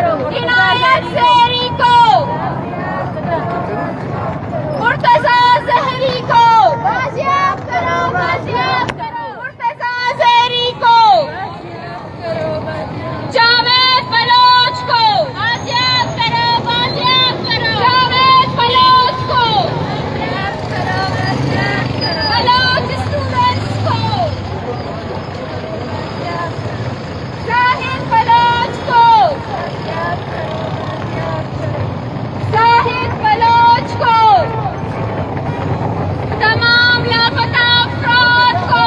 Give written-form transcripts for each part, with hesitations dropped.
کرو عنایت زہری کو مرتضی زہری کو بازیاب کرو مرتضی زہری کو جاوید بلوچ کو بازیاب کرو جاوید بلوچ کو بلوچ اسٹوڈنٹس کو زاہد بلوچ کو تمام لاپتہ افراد کو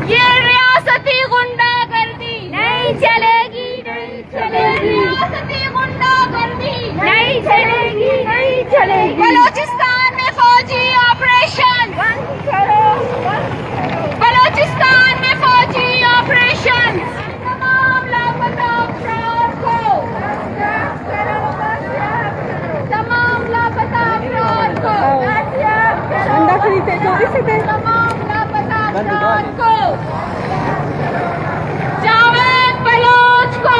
یہ ریاستی غنڈہ گردی نہیں چلے گی ریاستی غنڈہ گردی نہیں چلے گی بلوچستان میں فوجی آپریشن بلوچستان میں فوجی آپریشن تمام لاپتہ افراد کو تمام لاپتہ افراد کو تمام لاپتہ افراد کو جاوید بلوچ کو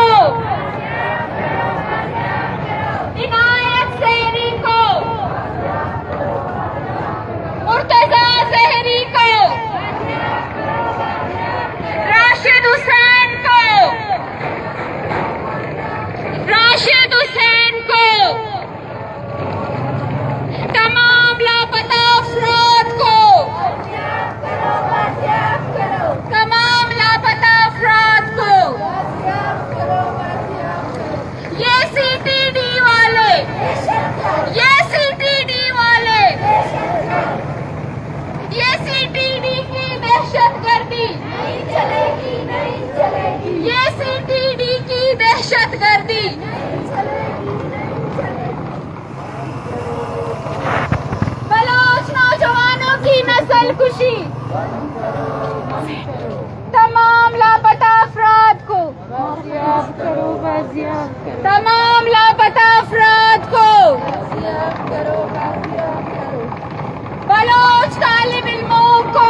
عنایت زہری کو مرتضی زہری کو راشد حسین کو تمام لاپتہ افراد کو یہ سی ٹی ڈی والے یہ سی ٹی ڈی کی دہشت گردی یہ سی ٹی ڈی کی دہشت گردی بلوچ نوجوانوں کی نسل کشی تمام لاپتہ افراد کو تمام لاپتہ افراد کو بلوچ طالب علموں کو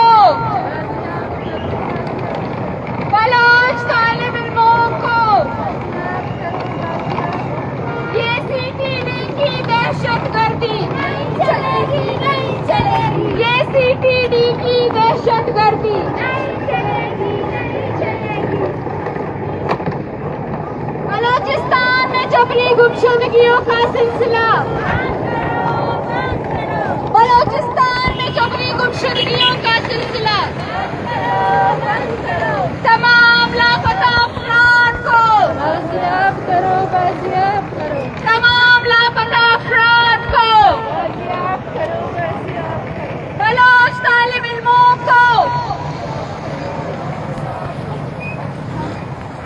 یہ سی ٹی ڈی کی دہشت گردی یہ سی ٹی ڈی کی دہشت گردی بلوچستان میں جبری گمشدگیوں کا سلسلہ تمام لاپتہ افراد کو بلوچ طالب علموں کو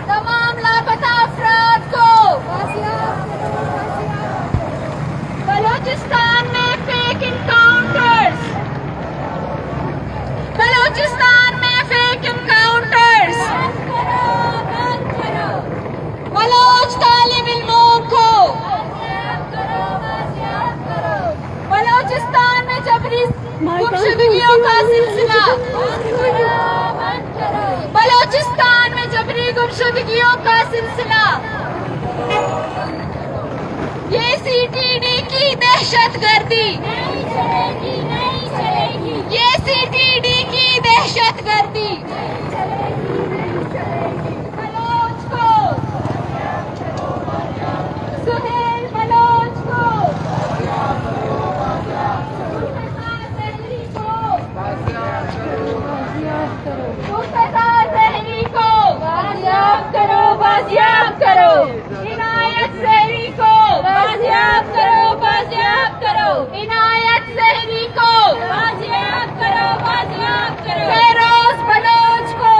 تمام لاپتہ افراد کو بلوچستان میں فیک انکاؤنٹرز بلوچ طالب علموں کو بلوچستان میں جبری گمشدگیوں کا سلسلہ یہ سی ٹی ڈی کی دہشت گردی یہ سی ٹی ڈی کی دہشت گردی بلوچ کو سہیل بلوچ کو بازیاب کرو عنایت زہری کو بازیاب کرو عنایت زہری کو بازیاب کرو فیروز بلوچ کو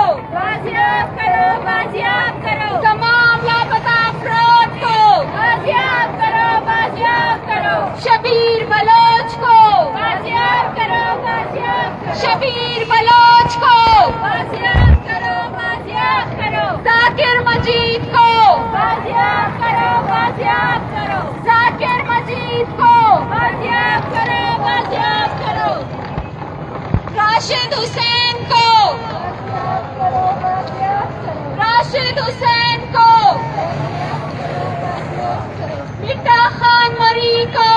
راشد حسین کو، راشد حسین کو، مٹا خان مری کو،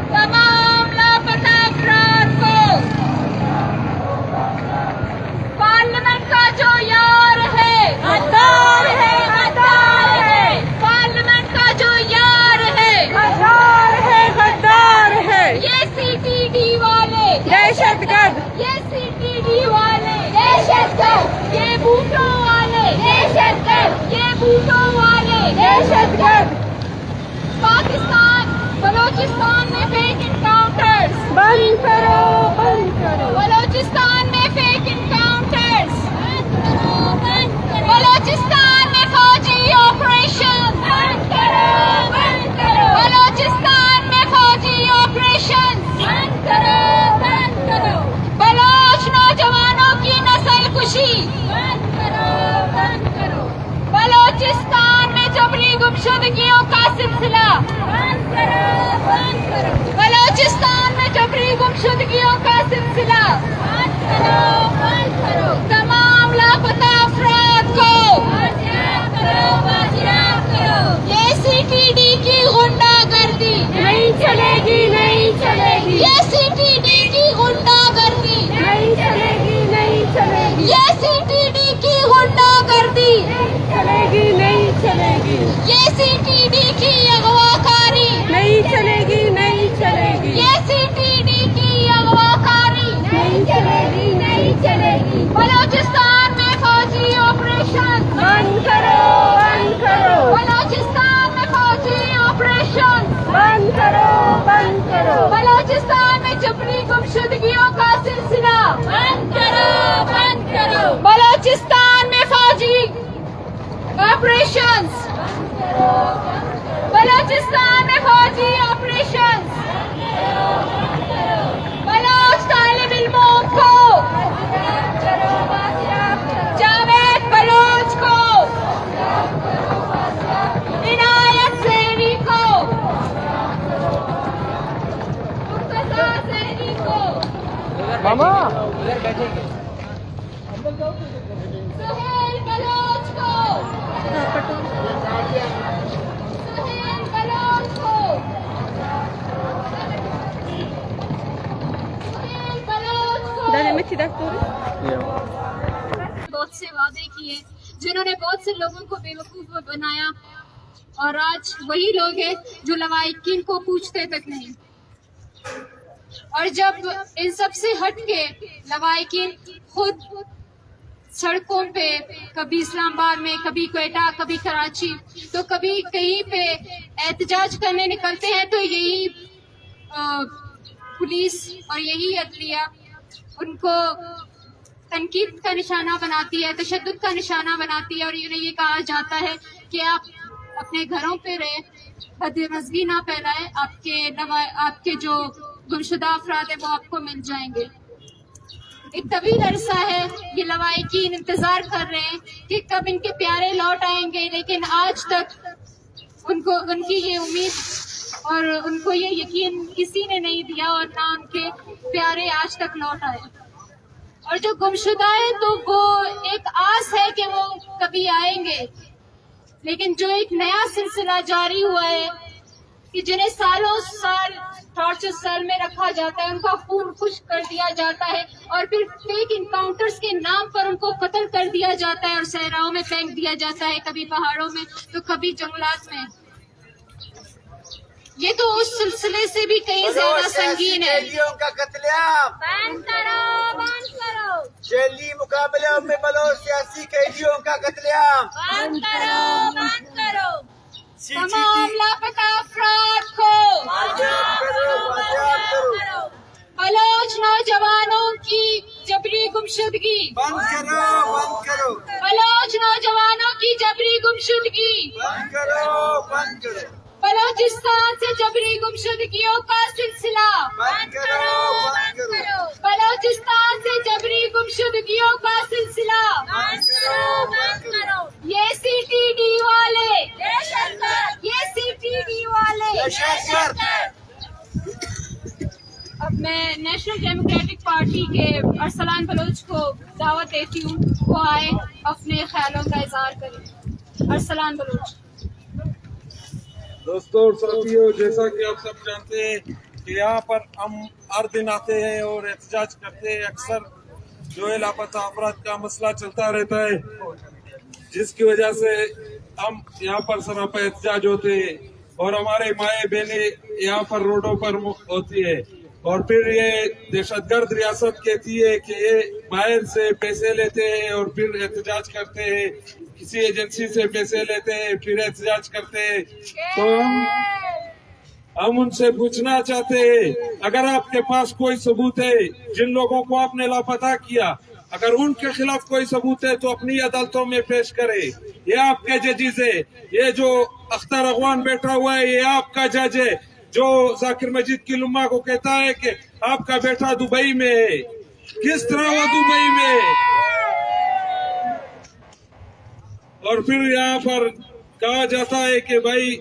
تمام لاپتہ افراد کو، پارلیمنٹ کا جو یار ہے غدار ہے، غدار ہے، پارلیمنٹ کا جو یار ہے غدار ہے، غدار ہے، یہ سی ٹی ڈی والے دہشت گرد، یہ سی ٹی ڈی والے دہشت گرد، یہ بوٹوں والے دہشت گرد، یہ بوٹوں والے دہشت گرد، پاکستان بلوچستان میں فیک انکاؤنٹرز، بند کرو، بند کرو، بلوچستان میں فیک انکاؤنٹرز، بلوچستان میں فوجی آپریشن، بلوچستان میں فوجی آپریشن، بلوچ نوجوانوں کی نسل کشی، بلوچستان میں جبری گمشدگیوں کا سلسلہ، بلوچستان میں جبری گمشدگیوں کا سلسلہ، تمام لاپتہ افراد کو، یہ سی ٹی ڈی کی غنڈہ گردی نہیں چلے گی، نہیں چلے گی، یہ سی ٹی ڈی کی غنڈہ گردی، نہیں چلے گی، نہیں چلے گی، یہ سی ٹی ڈی کی غنڈہ گردی، چلے گی، نہیں چلے گی، یہ سی ٹی ڈی کی اغوا کاری، نہیں چلے گی، نہیں چلے گی، یہ سی ٹی ڈی کی اغوا کاری، نہیں چلے گی، نہیں چلے گی، بلوچستان میں فوجی آپریشن، بند کرو، بند کرو، بلوچستان میں فوجی آپریشن، بند کرو، بند کرو، بلوچستان میں جبری گمشدگیوں کا سلسلہ، بند کرو، بند کرو، بلوچستان میں فوجی آپریشنز، بلوچستان میں فوجی آپریشنز، بلوچ طالب علموں کو، جاوید بلوچ کو، عنایت زیری کو، مرتضیٰ زیری کو، ماما سہیل بلوچ کو، سہیل بلوچ کو، سہیل بلوچ کو، بہت سے وعدے کیے جنہوں نے بہت سے لوگوں کو بیوقوف بنایا، اور آج وہی لوگ ہیں جو لوائقین کو پوچھتے تک نہیں۔ اور جب ان سب سے ہٹ کے لوائقین خود سڑکوں پہ، کبھی اسلام آباد میں، کبھی کوئٹہ، کبھی کراچی، تو کبھی کہیں پہ احتجاج کرنے نکلتے ہیں، تو یہی پولیس اور یہی عدلیہ ان کو تنقید کا نشانہ بناتی ہے، تشدد کا نشانہ بناتی ہے، اور انہیں یہ کہا جاتا ہے کہ آپ اپنے گھروں پہ رہیں، بدمزگی نہ پھیلائیں، آپ کے جو گمشدہ افراد ہیں وہ آپ کو مل جائیں گے۔ ایک طویل عرصہ ہے یہ لوائقین انتظار کر رہے ہیں کہ کب ان کے پیارے لوٹ آئیں گے، لیکن آج تک ان کی یہ امید اور ان کو یہ یقین کسی نے نہیں دیا، اور نہ ان کے پیارے آج تک لوٹ آئے۔ اور جو گمشدہ ہے تو وہ ایک آس ہے کہ وہ کبھی آئیں گے، لیکن جو ایک نیا سلسلہ جاری ہوا ہے کہ جنہیں سالوں سال ٹارچر سیل میں رکھا جاتا ہے، ان کا خون خشک کر دیا جاتا ہے، اور پھر فیک انکاؤنٹرز کے نام پر ان کو قتل کر دیا جاتا ہے اور صحراؤں میں پھینک دیا جاتا ہے، کبھی پہاڑوں میں تو کبھی جنگلات میں۔ یہ تو اس سلسلے سے بھی کہیں زیادہ سنگین ہے۔ جیلیوں کا قتل عام بند کرو، بند کرو، جیلی مقابلوں میں بلوچ سیاسی قیدیوں کا قتل عام بند کرو، بند کرو، سی تمام لاپتہ افراد کو، بلوچ نوجوانوں کی جبری گمشدگی، بند کرو، بند کرو، بلوچ نوجوانوں کی جبری گمشدگی، بند کرو، بند کرو، بلوچستان سے جبری گمشدگیوں کا سلسلہ، بند کرو، بند کرو، بلوچستان سے جبری گمشدگیوں کا سلسلہ، بند کرو، بند کرو، یہ سی ٹی ڈی والے، یہ سی ٹی ڈی والے۔ دہشت گرد۔ اب میں نیشنل ڈیموکریٹک پارٹی کے ارسلان بلوچ کو دعوت دیتی ہوں وہ آئے اپنے خیالوں کا اظہار کریں. ارسلان بلوچ. دوستوں اور ساتھیوں، جیسا کہ آپ سب جانتے ہیں کہ یہاں پر ہم ہر دن آتے ہیں اور احتجاج کرتے ہیں. اکثر جو ہے لاپتہ افراد کا مسئلہ چلتا رہتا ہے، جس کی وجہ سے ہم یہاں پر سراپا احتجاج ہوتے ہیں اور ہمارے مائیں بہنیں یہاں پر روڈوں پر ہوتی ہے. اور پھر یہ دہشت گرد ریاست کہتی ہے کہ یہ باہر سے پیسے لیتے ہیں اور پھر احتجاج کرتے ہیں، کسی ایجنسی سے پیسے لیتے ہیں پھر احتجاج کرتے ہیں. تو ہم ان سے پوچھنا چاہتے ہیں، اگر آپ کے پاس کوئی ثبوت ہے، جن لوگوں کو آپ نے لاپتہ کیا، اگر ان کے خلاف کوئی ثبوت ہے تو اپنی عدالتوں میں پیش کرے. یہ آپ کے ججز ہے. یہ جو اختر اغوان بیٹھا ہوا ہے یہ آپ کا جج ہے، جو ذاکر مجید کی لمحہ کو کہتا ہے کہ آپ کا بیٹا دبئی میں ہے. کس طرح وہ دبئی میں ہے؟ اور پھر یہاں پر کہا جاتا ہے کہ بھائی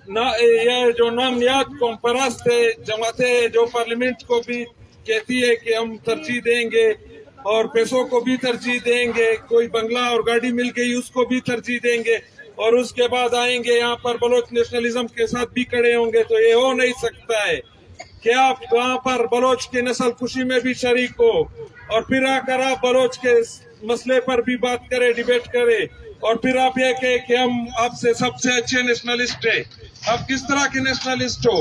یہ جو نامیات قوم پرست ہے، جماعتیں جو پارلیمنٹ کو بھی کہتی ہے کہ ہم ترجیح دیں گے اور پیسوں کو بھی ترجیح دیں گے، کوئی بنگلہ اور گاڑی مل گئی اس کو بھی ترجیح دیں گے، اور اس کے بعد آئیں گے یہاں پر بلوچ نیشنلزم کے ساتھ بھی کھڑے ہوں گے. تو یہ ہو نہیں سکتا ہے کہ آپ وہاں پر بلوچ کی نسل کشی میں بھی شریک ہو اور پھر آ کر آپ بلوچ کے مسئلے پر بھی بات کریں، ڈیبیٹ کریں، اور پھر آپ یہ کہیں کہ ہم آپ سے سب سے اچھے نیشنلسٹ ہیں. آپ کس طرح کے نیشنلسٹ ہو؟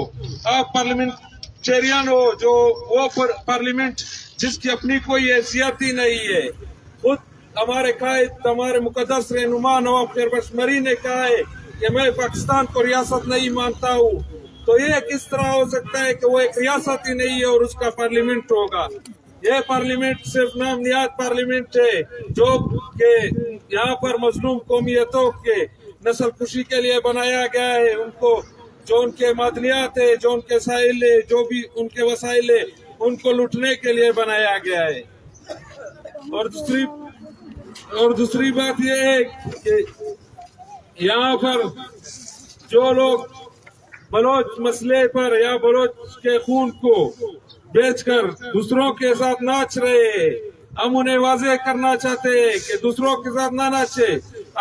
آپ پارلیمنٹیرین ہو، جو وہ پارلیمنٹ جس کی اپنی کوئی حیثیت ہی نہیں ہے. خود ہمارے قائد، ہمارے مقدس رہنما نواب خیر بخش مری نے کہا ہے کہ میں پاکستان کو ریاست نہیں مانتا ہوں. تو یہ کس طرح ہو سکتا ہے کہ وہ ایک ریاست ہی نہیں ہے اور اس کا پارلیمنٹ ہوگا؟ یہ پارلیمنٹ صرف نام نہاد پارلیمنٹ ہے جو کہ یہاں پر مظلوم قومیتوں کے نسل کشی کے لیے بنایا گیا ہے. ان کو جو ان کے معدنیات ہے، جو ان کے ساحل ہے، جو بھی ان کے وسائل ہے، ان کو لوٹنے کے لیے بنایا گیا ہے. اور دوسری بات یہ ہے کہ یہاں پر جو لوگ بلوچ مسئلے پر یا بلوچ کے خون کو بیچ کر دوسروں کے ساتھ ناچ رہے ہیں، ہم انہیں واضح کرنا چاہتے ہیں کہ دوسروں کے ساتھ نہ ناچے.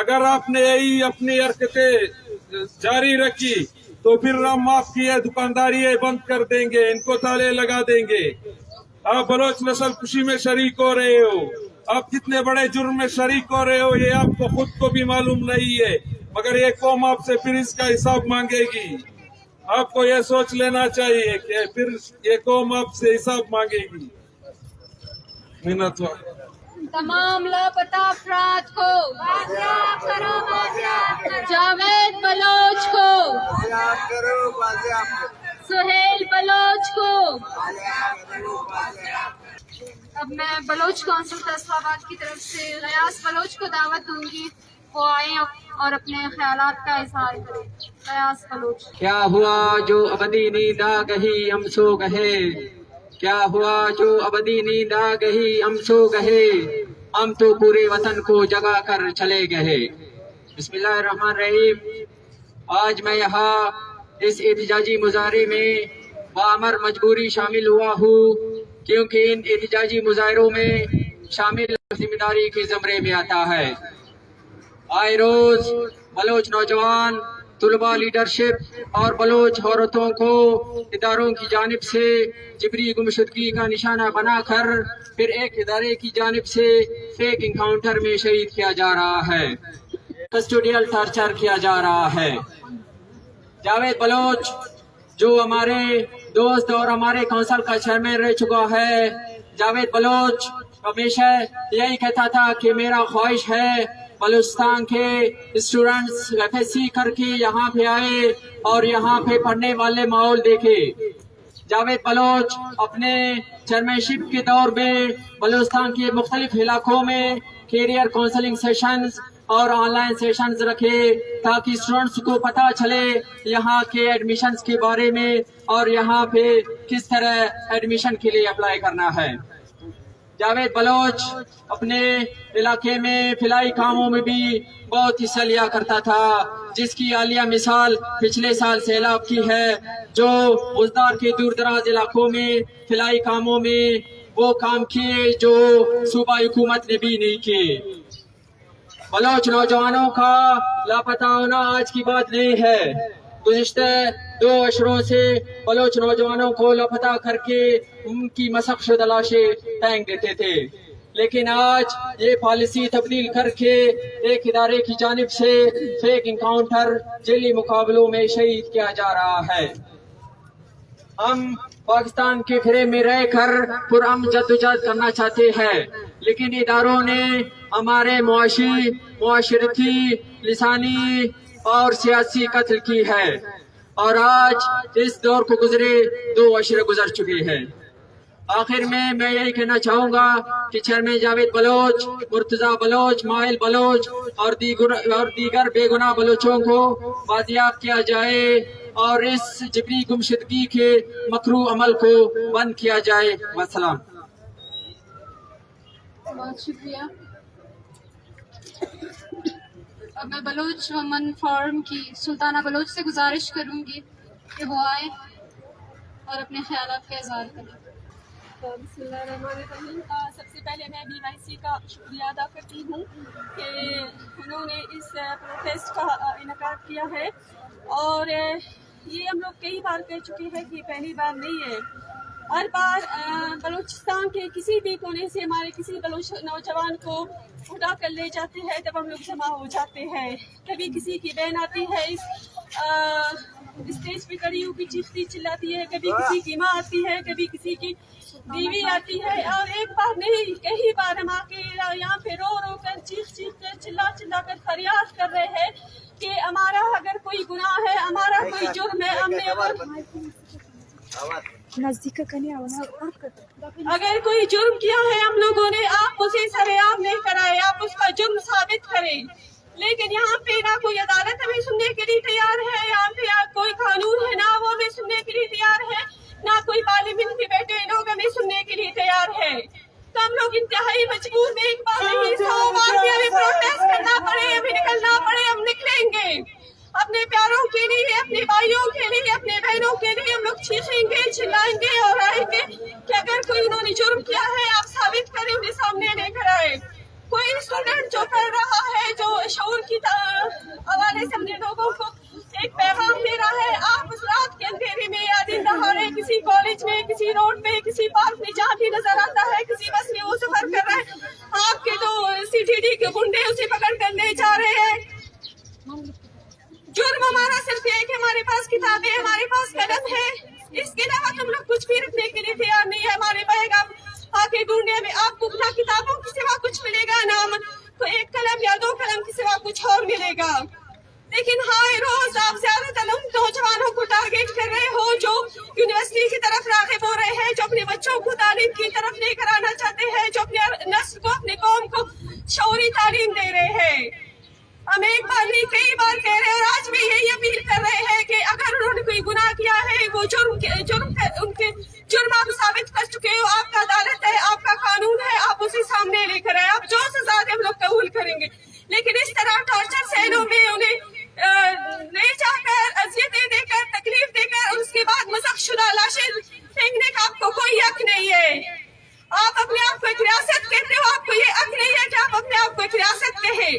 اگر آپ نے یہی اپنی حرکتیں جاری رکھی تو پھر ہم آپ کی دکانداری بند کر دیں گے، ان کو تالے لگا دیں گے. آپ بلوچ نسل کشی میں شریک ہو رہے ہو، آپ کتنے بڑے جرم میں شریک ہو رہے ہو یہ آپ کو خود کو بھی معلوم نہیں ہے، مگر یہ قوم آپ سے پھر اس کا حساب مانگے گی. آپ کو یہ سوچ لینا چاہیے کہ پھر یہ قوم آپ سے حساب مانگے گی. منت تمام لاپتہ افراد کو بازیاب کرو، بازیاب کرو. جاوید بلوچ کو، بازیاب کرو، بازیاب کرو. سہیل بلوچ کو. بازیاب کرو، بازیاب کرو. اب میں بلوچ کونسل فیصلہ آباد کی طرف سے غیاث بلوچ کو دعوت دوں گی، وہ آئیں اور اپنے خیالات کا اظہار کریں. غیاث بلوچ. کیا ہوا جو ابدی نیند آ گئی ہم سو گئے، کیا ہوا جو ابدی نیند آ گئی ہم سو گئے، ہم تو پورے وطن کو جگا کر چلے گئے. بسم اللہ الرحمن الرحیم. آج میں یہاں اس احتجاجی مظاہرے میں بامر مجبوری شامل ہوا ہوں، کیونکہ ان احتجاجی مظاہروں میں شامل ذمہ داری کے زمرے میں آتا ہے. آئے روز بلوچ نوجوان، طلباء لیڈرشپ اور بلوچ عورتوں کو اداروں کی جانب سے جبری گمشدگی کا نشانہ بنا کر پھر ایک ادارے کی جانب سے فیک انکاؤنٹر میں شہید کیا جا رہا ہے، کسٹوڈیل ٹارچر کیا جا رہا ہے. جاوید بلوچ جو ہمارے دوست اور ہمارے کونسل کا چیئرمین رہ چکا ہے، جاوید بلوچ ہمیشہ یہی کہتا تھا کہ میرا خواہش ہے بلوچستان کے اسٹوڈنٹس ایف ایس سی کر کے یہاں پہ آئے اور یہاں پہ پڑھنے والے ماحول دیکھے. جاوید بلوچ اپنے چیئرمین شپ کے دور میں بلوچستان کے مختلف علاقوں میں کیریئر کاؤنسلنگ سیشنز اور آن لائن سیشنز رکھے تاکہ اسٹوڈنٹس کو پتہ چلے یہاں کے ایڈمیشنز کے بارے میں اور یہاں پہ کس طرح ایڈمیشن کے لیے اپلائی کرنا ہے. جاوید بلوچ اپنے علاقے میں فلاحی کاموں میں بھی بہت حصہ لیا کرتا تھا، جس کی عالیہ مثال پچھلے سال سیلاب کی ہے. جو بزدار کے دور دراز علاقوں میں فلاحی کاموں میں وہ کام کیے جو صوبائی حکومت نے بھی نہیں کیے۔ بلوچ نوجوانوں کا لاپتہ ہونا آج کی بات نہیں ہے، گزشتہ 2 اشروں سے بلوچ نوجوانوں کو لاپتہ کر کے ان کی مسخ شدہ لاشیں پھینک دیتے تھے، لیکن آج یہ پالیسی تبدیل کر کے ایک ادارے کی جانب سے فیک انکاؤنٹر جیلی مقابلوں میں شہید کیا جا رہا ہے۔ ہم پاکستان کے گھیرے میں رہ کر پرامن جدوجہد کرنا چاہتے ہیں، لیکن اداروں نے ہمارے معاشرتی، لسانی اور سیاسی قتل کی ہے، اور آج اس دور کو گزرے 2 اشرے گزر چکے ہیں۔ آخر میں یہی کہنا چاہوں گا کہ چیئرمین جاوید بلوچ، مرتضی بلوچ، مائل بلوچ اور دیگر بے گناہ بلوچوں کو بازیاب کیا جائے اور اس جبری گمشدگی کے مکروہ عمل کو بند کیا جائے۔ والسلام۔ بہت شکریہ۔ اب میں بلوچ وومن فورم کی سلطانہ بلوچ سے گزارش کروں گی کہ وہ آئے اور اپنے خیالات کا اظہار کریں۔ بسم اللہ الرحمن الرحیم۔ سب سے پہلے میں BYC کا شکریہ ادا کرتی ہوں کہ انہوں نے اس پروٹیسٹ کا انعقاد کیا ہے، اور یہ ہم لوگ کئی بار کہہ چکے ہیں کہ پہلی بار نہیں ہے۔ ہر بار بلوچستان کے کسی بھی کونے سے ہمارے کسی بلوچ نوجوان کو اٹھا کر لے جاتے ہیں تب ہم لوگ جمع ہو جاتے ہیں۔ کبھی کسی کی بہن آتی ہے اس اسٹیج پہ کھڑی ہو کے چیختی چلاتی ہے، کبھی کسی کی ماں آتی ہے، کبھی کسی کی بیوی آتی ہے، اور ایک بار نہیں کئی بار ہم آ کے یہاں پہ رو رو کر چیخ کر چلا کر فریاد کر رہے ہیں کہ ہمارا اگر کوئی گناہ ہے، ہمارا کوئی جرم ہے، ہم نے اگر کوئی جرم کیا ہے ہم لوگوں نے، آپ اسے سرعام نہیں کرائے، آپ اس کا جرم ثابت کریں۔ لیکن یہاں پہ نہ کوئی عدالت ہمیں سننے کے لیے تیار ہے، یہاں پہ کوئی قانون ہے نہ وہ ہمیں سننے کے لیے تیار ہے، نہ کوئی پارلیمنٹ کے بیٹھے لوگ ہمیں سننے کے لیے تیار ہے۔ تو ہم لوگ انتہائی مجبور میں ایک بار نہیں 100 بار بھی ہمیں پروٹیسٹ کرنا پڑے، ہمیں نکلنا پڑے، ہم نکلیں گے۔ اپنے پیاروں کے لیے، اپنے بھائیوں کے لیے، اپنے بہنوں کے لیے ہم لوگ چیخیں گے، چلائیں گے اور آئیں گے کہ اگر کوئی انہوں نے جرم کیا ہے آپ ثابت کریں، انہیں سامنے لے کر آئے۔ کوئی اسٹوڈنٹ جو پڑھ رہا ہے، جو شعور کی حوالے سے اپنے لوگوں کو ایک پیغام دے رہا ہے، آپ اس رات کے اندھیرے میں یا دن دہاڑے کسی کالج میں، کسی روڈ پہ، کسی پارک میں جہاں بھی نظر آتا ہے، کسی بس میں وہ سفر کر رہا ہے، آپ کے جو CTD کے گنڈے اسے پکڑ کر لے جا رہے ہیں۔ جرم ہمارا صرف ایک ہے، ہمارے پاس کتابیں، ہمارے پاس قلم ہے، اس کے علاوہ ہم لوگ کچھ بھی رکھنے کے لیے تیار نہیں ہے۔ ہمارے بیگ آپ کے ڈھونڈنے میں آپ کو نہ کتابوں کے سوا کچھ ملے گا، نہ ایک قلم یا 2 قلم کے سوا کچھ اور ملے گا۔ لیکن ہائے روز آپ زیادہ تر ان نوجوانوں کو ٹارگیٹ کر رہے ہو جو یونیورسٹی کی طرف راغب ہو رہے ہیں، جو اپنے بچوں کو تعلیم کی طرف لے کر آنا چاہتے ہیں، جو اپنے نسل کو، اپنے قوم کو شعوری تعلیم دے رہے ہیں۔ ہم ایک بار نہیں کئی بار کہہ رہے ہیں، اور آج بھی یہی اپیل کر رہے ہیں کہ اگر انہوں نے کوئی گناہ کیا ہے، وہ جرم آپ ثابت کر چکے ہو، آپ کا عدالت ہے، آپ کا قانون ہے، آپ اسے سامنے لے کر آئے، آپ جو سزا دیں ہم لوگ قبول کریں گے۔ لیکن اس طرح ٹارچر سیلوں میں انہیں لے جا کر اذیتیں دے کر، تکلیف دے کر، اور اس کے بعد مسخ شدہ لاشیں پھینکنے کا آپ کو کوئی حق نہیں ہے۔ آپ اپنے آپ کو ایک ریاست کہتے ہو، آپ کو یہ حق نہیں ہے کہ آپ اپنے آپ کو ایک ریاست کہیں۔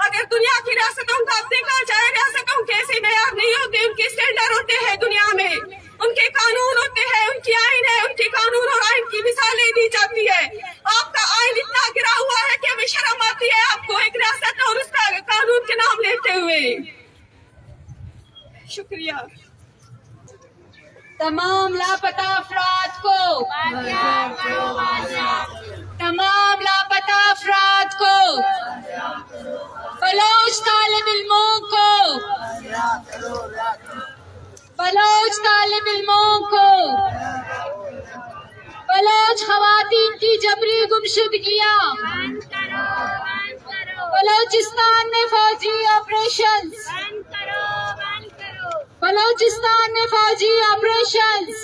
اگر دنیا کی ریاستوں کا آپ دیکھا جائے، ریاستوں کے ایسے معیار نہیں ہوتے، ان کے اسٹینڈرڈ ہوتے ہیں دنیا میں، ان کے قانون ہوتے ہیں، ان کی آئین ہے، ان کے قانون اور آئین کی مثالیں دی جاتی ہے۔ آپ کا آئین اتنا گرا ہوا ہے کہ ہمیں شرم آتی ہے آپ کو ایک ریاست اور اس کا قانون کے نام لیتے ہوئے۔ شکریہ۔ تمام لاپتہ افراد کو، تمام لاپتہ افراد کو، بلوچ طالب علموں کو، بلوچ طالب علموں کو، بلوچ خواتین کی جبری گمشدگیاں، بلوچستان میں فوجی آپریشنز، بلوچستان میں فوجی آپریشنز،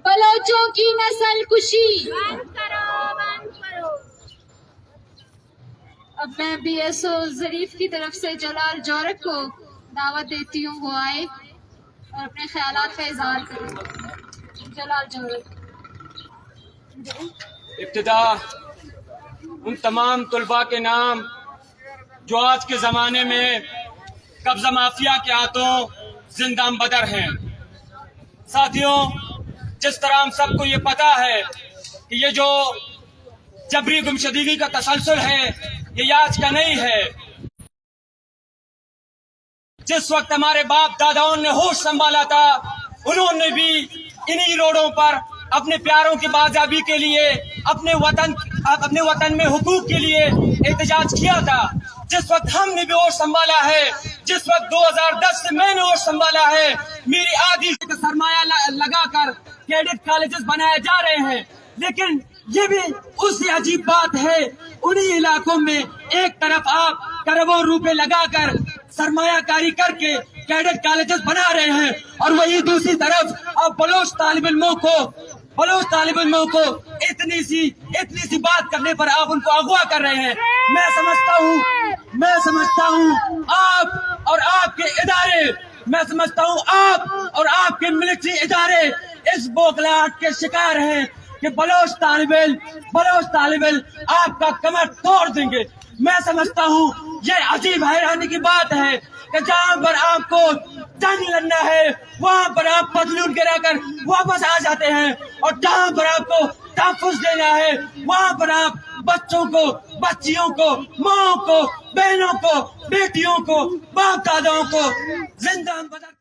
بلوچوں کی نسل کشی۔ اب میں BSO ظریف کی طرف سے جلال جورک کو دعوت دیتی ہوں وہ آئے۔ اور اپنے خیالات کا اظہار کریں. جلال جاوید. ابتدا ان تمام طلباء کے نام جو آج کے زمانے میں قبضہ مافیا کے ہاتھوں زندہ بدر ہیں. ساتھیوں، جس طرح ہم سب کو یہ پتا ہے کہ یہ جو جبری گمشدگی کا تسلسل ہے یہ آج کا نہیں ہے. جس وقت ہمارے باپ داداؤں نے ہوش سنبھالا تھا انہوں نے بھی انہی روڈوں پر اپنے پیاروں کی بازیابی کے لیے اپنے وطن میں حقوق کے لیے احتجاج کیا تھا. جس وقت ہم نے بھی ہوش سنبھالا ہے، جس وقت 2010 سے میں نے ہوش سنبھالا ہے، میری آدھی سرمایہ لگا کر کیڈٹ کالجز بنائے جا رہے ہیں. لیکن یہ بھی اس سے عجیب بات ہے، انہی علاقوں میں ایک طرف آپ کروڑوں روپے لگا کر سرمایہ کاری کر کے کیڈٹ کالجز بنا رہے ہیں، اور وہی دوسری طرف آپ بلوچ طالب علموں کو اتنی سی بات کرنے پر آپ ان کو اغوا کر رہے ہیں. میں سمجھتا ہوں آپ اور آپ کے ادارے، میں سمجھتا ہوں آپ اور آپ کے ملٹری ادارے اس بوکھلاہٹ کے شکار ہیں کہ بلوچ طالب علم آپ کا کمر توڑ دیں گے. میں سمجھتا ہوں یہ عجیب حیرانی کی بات ہے کہ جہاں پر آپ کو جنگ لڑنا ہے وہاں پر آپ پتلون گرا کر واپس آ جاتے ہیں، اور جہاں پر آپ کو تحفظ دینا ہے وہاں پر آپ بچوں کو، بچیوں کو، ماں کو، بہنوں کو، بیٹیوں کو، باپ داداؤں کو زندہ بدر